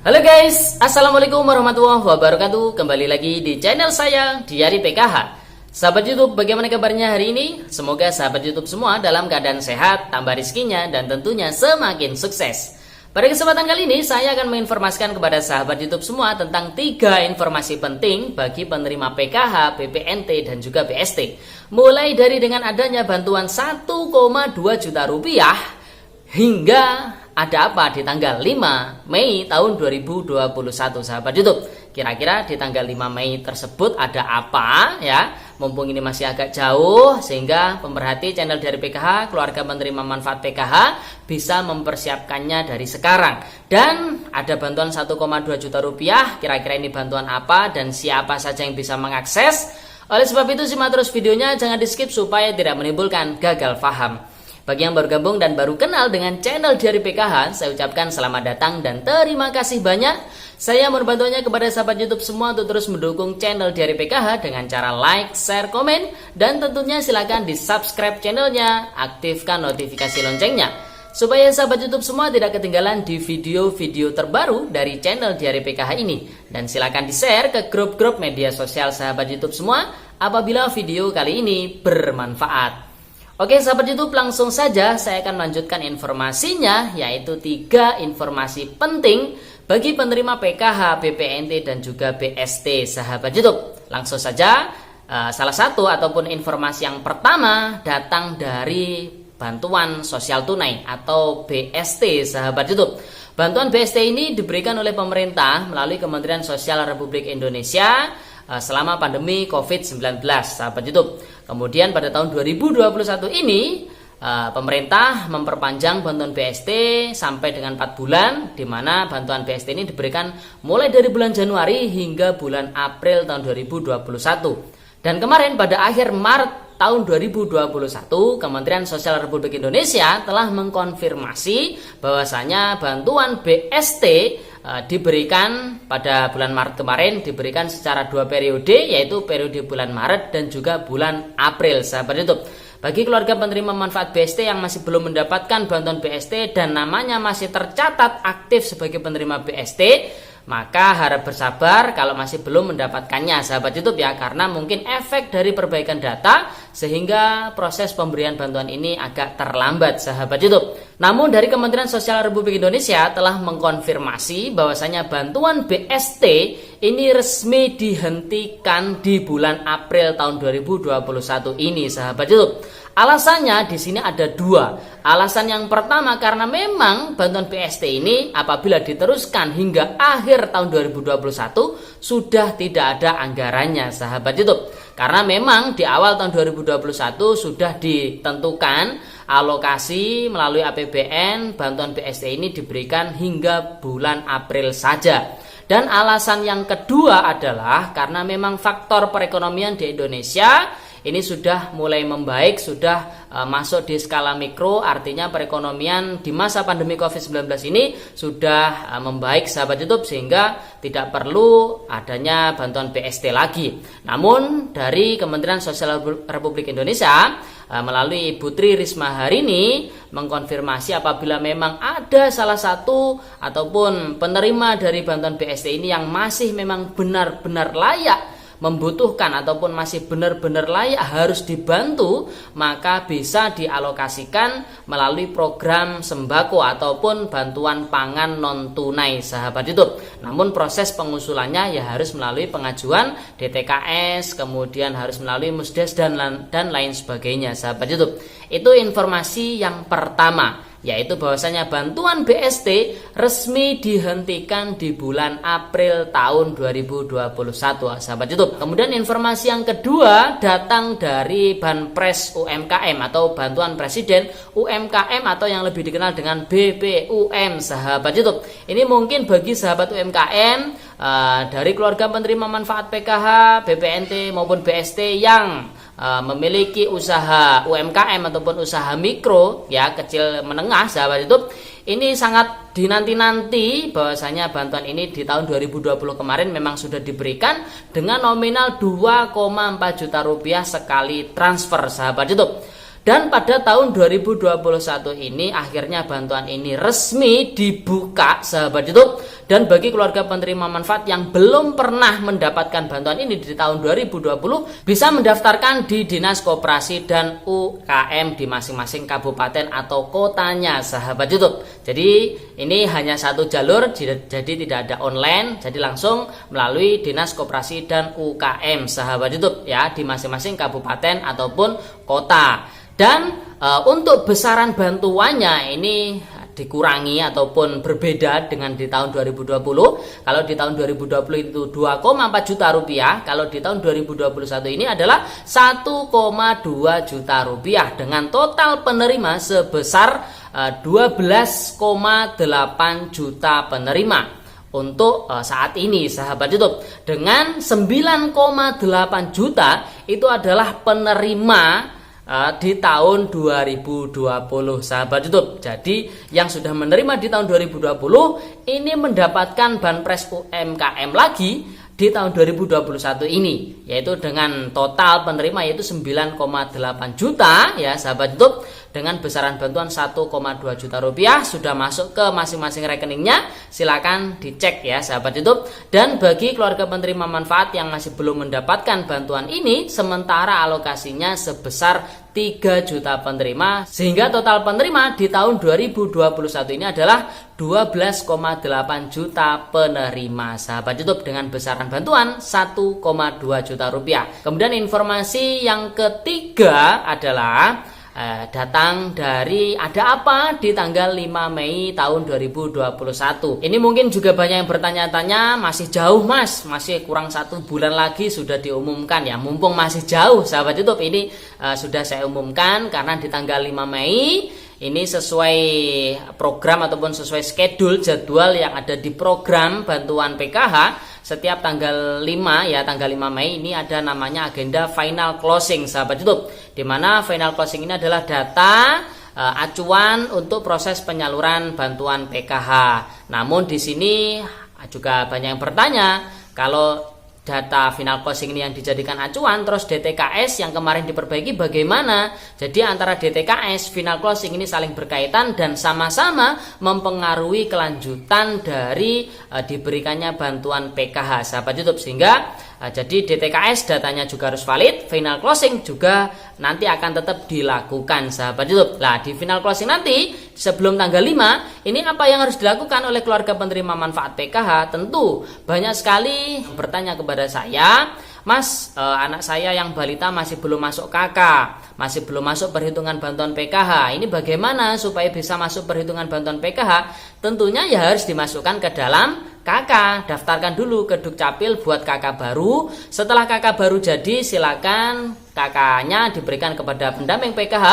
Halo guys, Assalamualaikum warahmatullahi wabarakatuh. Kembali lagi di channel saya, Diari PKH. Sahabat YouTube, bagaimana kabarnya hari ini? Semoga sahabat YouTube semua dalam keadaan sehat, tambah rezekinya, dan tentunya semakin sukses. Pada kesempatan kali ini, saya akan menginformasikan kepada sahabat YouTube semua tentang 3 informasi penting bagi penerima PKH, BPNT, dan juga BST. Mulai dari dengan adanya bantuan 1,2 juta rupiah hingga ada apa di tanggal 5 Mei tahun 2021 sahabat YouTube. Kira-kira di tanggal 5 Mei tersebut ada apa ya? Mumpung ini masih agak jauh sehingga pemerhati channel dari PKH, keluarga menerima manfaat PKH bisa mempersiapkannya dari sekarang. Dan ada bantuan 1,2 juta rupiah. Kira-kira ini bantuan apa dan siapa saja yang bisa mengakses? Oleh sebab itu simak terus videonya, jangan di skip supaya tidak menimbulkan gagal paham. Bagi yang baru gabung dan baru kenal dengan channel Diari PKH, saya ucapkan selamat datang dan terima kasih banyak. Saya mohon bantuannya kepada sahabat YouTube semua untuk terus mendukung channel Diari PKH dengan cara like, share, komen, dan tentunya silakan di subscribe channelnya, aktifkan notifikasi loncengnya, supaya sahabat YouTube semua tidak ketinggalan di video-video terbaru dari channel Diari PKH ini. Dan silakan di share ke grup-grup media sosial sahabat YouTube semua apabila video kali ini bermanfaat. Oke sahabat YouTube, langsung saja saya akan melanjutkan informasinya, yaitu 3 informasi penting bagi penerima PKH, BPNT, dan juga BST sahabat YouTube. Langsung saja, salah satu ataupun informasi yang pertama datang dari bantuan sosial tunai atau BST sahabat YouTube. Bantuan BST ini diberikan oleh pemerintah melalui Kementerian Sosial Republik Indonesia selama pandemi COVID-19 sahabat YouTube. Kemudian pada tahun 2021 ini pemerintah memperpanjang bantuan BST sampai dengan 4 bulan, di mana bantuan BST ini diberikan mulai dari bulan Januari hingga bulan April tahun 2021. Dan kemarin pada akhir Maret tahun 2021, Kementerian Sosial Republik Indonesia telah mengkonfirmasi bahwasanya bantuan BST diberikan pada bulan Maret kemarin, diberikan secara 2 periode, yaitu periode bulan Maret dan juga bulan April sahabat YouTube. Bagi keluarga penerima manfaat BST yang masih belum mendapatkan bantuan BST dan namanya masih tercatat aktif sebagai penerima BST, maka harap bersabar kalau masih belum mendapatkannya sahabat YouTube ya, karena mungkin efek dari perbaikan data sehingga proses pemberian bantuan ini agak terlambat sahabat YouTube. Namun dari Kementerian Sosial Republik Indonesia telah mengkonfirmasi bahwasanya bantuan BST ini resmi dihentikan di bulan April tahun 2021 ini sahabat YouTube. Alasannya di sini ada 2. Alasan yang pertama karena memang bantuan BST ini apabila diteruskan hingga akhir tahun 2021 sudah tidak ada anggarannya sahabat YouTube. Karena memang di awal tahun 2021 sudah ditentukan alokasi melalui APBN bantuan BST ini diberikan hingga bulan April saja. Dan alasan yang kedua adalah karena memang faktor perekonomian di Indonesia ini sudah mulai membaik, sudah masuk di skala mikro, artinya perekonomian di masa pandemi COVID-19 ini sudah membaik sahabat YouTube, sehingga tidak perlu adanya bantuan BST lagi. Namun dari Kementerian Sosial Republik Indonesia melalui Ibu Tri Risma hari ini mengkonfirmasi apabila memang ada salah satu ataupun penerima dari bantuan BST ini yang masih memang benar-benar layak membutuhkan ataupun masih benar-benar layak harus dibantu, maka bisa dialokasikan melalui program sembako ataupun bantuan pangan non tunai sahabat YouTube. Namun proses pengusulannya ya harus melalui pengajuan DTKS, kemudian harus melalui Musdes dan lain sebagainya sahabat YouTube. Itu informasi yang pertama, yaitu bahwasanya bantuan BST resmi dihentikan di bulan April tahun 2021 sahabat YouTube. Kemudian informasi yang kedua datang dari Banpres UMKM atau Bantuan Presiden UMKM atau yang lebih dikenal dengan BPUM sahabat YouTube. Ini mungkin bagi sahabat UMKM dari keluarga penerima manfaat PKH, BPNT maupun BST yang memiliki usaha UMKM ataupun usaha mikro ya, kecil menengah sahabat YouTube, ini sangat dinanti-nanti bahwasanya bantuan ini di tahun 2020 kemarin memang sudah diberikan dengan nominal 2,4 juta rupiah sekali transfer sahabat YouTube. Dan pada tahun 2021 ini akhirnya bantuan ini resmi dibuka sahabat YouTube. Dan bagi keluarga penerima manfaat yang belum pernah mendapatkan bantuan ini di tahun 2020 bisa mendaftarkan di Dinas Koperasi dan UKM di masing-masing kabupaten atau kotanya sahabat YouTube. Jadi ini hanya satu jalur, jadi tidak ada online, jadi langsung melalui Dinas Koperasi dan UKM sahabat YouTube ya di masing-masing kabupaten ataupun kota. Dan untuk besaran bantuannya ini dikurangi ataupun berbeda dengan di tahun 2020. Kalau di tahun 2020 itu 2,4 juta rupiah, kalau di tahun 2021 ini adalah 1,2 juta rupiah dengan total penerima sebesar 12,8 juta penerima untuk saat ini sahabat YouTube. Dengan 9,8 juta itu adalah penerima di tahun 2020 sahabat YouTube. Jadi yang sudah menerima di tahun 2020 ini mendapatkan banpres UMKM lagi di tahun 2021 ini, yaitu dengan total penerima yaitu 9,8 juta ya sahabat YouTube, dengan besaran bantuan 1,2 juta rupiah sudah masuk ke masing-masing rekeningnya. Silakan dicek ya sahabat YouTube. Dan bagi keluarga penerima manfaat yang masih belum mendapatkan bantuan ini, sementara alokasinya sebesar 3 juta penerima, sehingga total penerima di tahun 2021 ini adalah 12,8 juta penerima sahabat YouTube dengan besaran bantuan 1,2 juta rupiah. Kemudian informasi yang ketiga adalah datang dari ada apa di tanggal 5 Mei tahun 2021. Ini mungkin juga banyak yang bertanya-tanya, masih jauh mas, masih kurang 1 bulan lagi sudah diumumkan ya. Mumpung masih jauh sahabat YouTube, ini sudah saya umumkan karena di tanggal 5 Mei ini sesuai program ataupun sesuai schedule jadwal yang ada di program bantuan PKH. Setiap tanggal 5 ya, tanggal 5 Mei ini ada namanya agenda final closing sahabat YouTube, di mana final closing ini adalah data acuan untuk proses penyaluran bantuan PKH. Namun di sini juga banyak yang bertanya, kalau data final closing ini yang dijadikan acuan, terus DTKS yang kemarin diperbaiki bagaimana? Jadi antara DTKS, final closing ini saling berkaitan dan sama-sama mempengaruhi kelanjutan dari diberikannya bantuan PKH sahabat YouTube. Sehingga jadi DTKS datanya juga harus valid, final closing juga nanti akan tetap dilakukan sahabat YouTube. Nah di final closing nanti sebelum tanggal 5 ini apa yang harus dilakukan oleh keluarga penerima manfaat PKH? Tentu banyak sekali bertanya kepada saya, mas anak saya yang balita masih belum masuk KK, masih belum masuk perhitungan bantuan PKH, ini bagaimana supaya bisa masuk perhitungan bantuan PKH? Tentunya ya harus dimasukkan ke dalam KK, daftarkan dulu ke Dukcapil buat KK baru. Setelah KK baru jadi, silakan KK-nya diberikan kepada pendamping PKH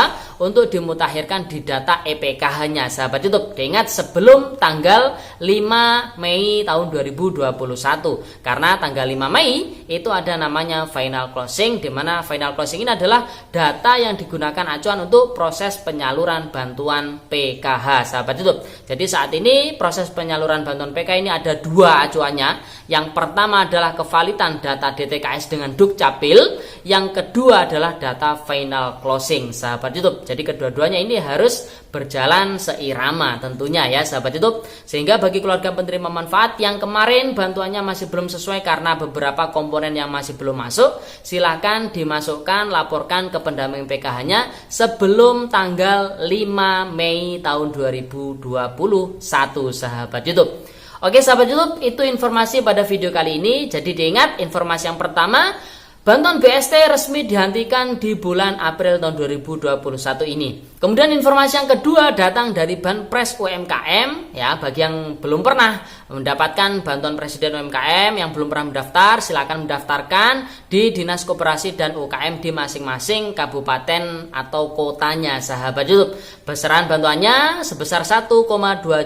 untuk dimutakhirkan di data EPKH-nya sahabat YouTube. Diingat sebelum tanggal 5 Mei tahun 2021. Karena tanggal 5 Mei itu ada namanya final closing, di mana final closing ini adalah data yang digunakan acuan untuk proses penyaluran bantuan PKH sahabat YouTube. Jadi saat ini proses penyaluran bantuan PKH ini ada 2 acuannya. Yang pertama adalah kevalidan data DTKS dengan Dukcapil, yang kedua adalah data final closing sahabat YouTube. Jadi kedua-duanya ini harus berjalan seirama tentunya ya sahabat YouTube. Sehingga bagi keluarga penerima manfaat yang kemarin bantuannya masih belum sesuai karena beberapa komponen yang masih belum masuk, silakan dimasukkan, laporkan ke pendamping PKH-nya sebelum tanggal 5 Mei tahun 2021 sahabat YouTube. Oke sahabat YouTube, itu informasi pada video kali ini. Jadi diingat informasi yang pertama, bantuan BST resmi dihentikan di bulan April tahun 2021 ini. Kemudian informasi yang kedua datang dari Banpres UMKM ya, bagi yang belum pernah mendapatkan bantuan Presiden UMKM, yang belum pernah mendaftar, silakan mendaftarkan di Dinas Koperasi dan UKM di masing-masing kabupaten atau kotanya sahabat YouTube. Besaran bantuannya sebesar 1,2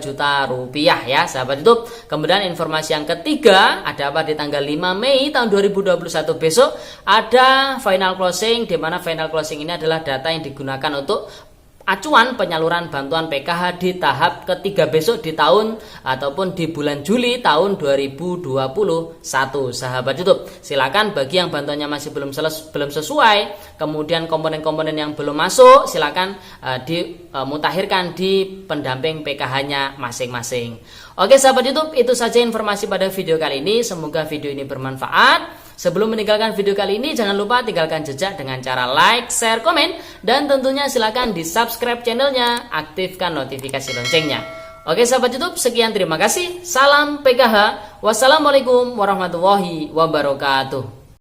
juta rupiah ya sahabat YouTube. Kemudian informasi yang ketiga ada apa di tanggal 5 Mei tahun 2021 besok ada final closing, di mana final closing ini adalah data yang digunakan untuk acuan penyaluran bantuan PKH di tahap ketiga besok di tahun ataupun di bulan Juli tahun 2021. Sahabat YouTube, silakan bagi yang bantuannya masih belum sesuai, kemudian komponen-komponen yang belum masuk, silakan dimutakhirkan di pendamping PKH-nya masing-masing. Oke sahabat YouTube, itu saja informasi pada video kali ini. Semoga video ini bermanfaat. Sebelum meninggalkan video kali ini, jangan lupa tinggalkan jejak dengan cara like, share, komen, dan tentunya silakan di subscribe channelnya, aktifkan notifikasi loncengnya. Oke sahabat YouTube, sekian terima kasih. Salam PKH. Wassalamualaikum warahmatullahi wabarakatuh.